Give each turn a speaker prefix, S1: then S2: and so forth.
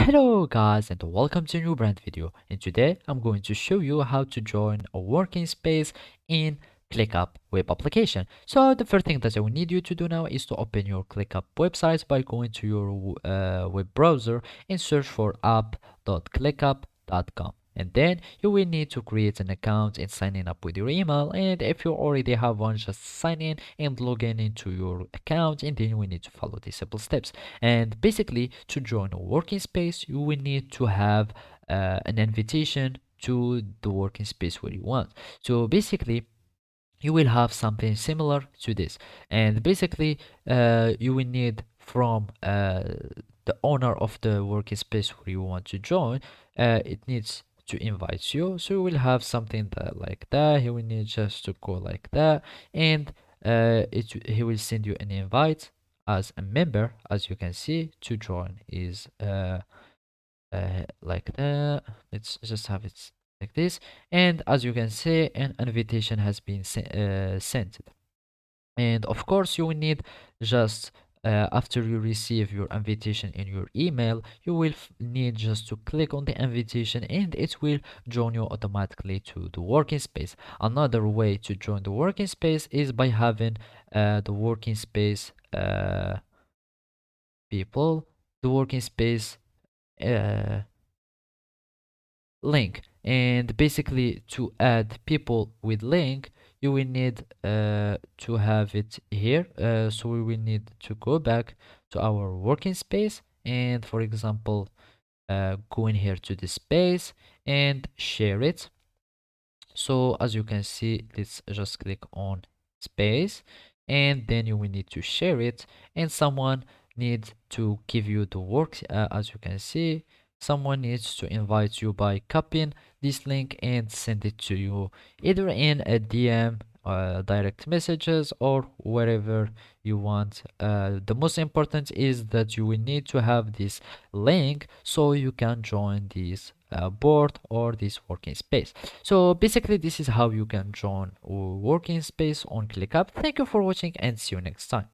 S1: Hello guys and welcome to a new brand video, and today I'm going to show you how to join a working space in ClickUp web application. So the first thing that I will need you to do now is to open your ClickUp website by going to your web browser and search for app.clickup.com. And then you will need to create an account and sign in up with your email. And if you already have one, just sign in and log in into your account, and then you will need to follow these simple steps. And basically, to join a working space, you will need to have an invitation to the working space where you want. So basically, you will have something similar to this, and basically you will need from the owner of the working space where you want to join. It needs to invite you, so you will have something that like that. He will need just to go like that, and he will send you an invite as a member. As you can see, to join is like that. Let's just have it like this, and as you can see, an invitation has been sent. And of course, you will need just after you receive your invitation in your email, you will need just to click on the invitation, and it will join you automatically to the working space. Another way to join the working space is by having the working space people, the working space uh, link. And basically, to add people with link, you will need to have it here. So we will need to go back to our working space, and for example, go in here to the space and share it. So as you can see, let's just click on space, and then you will need to share it, and someone needs to give you the work. As you can see, someone needs to invite you by copying this link and send it to you either in a DM, direct messages, or wherever you want. The most important is that you will need to have this link so you can join this board or this working space. So basically, this is how you can join a working space on ClickUp. Thank you for watching, and see you next time.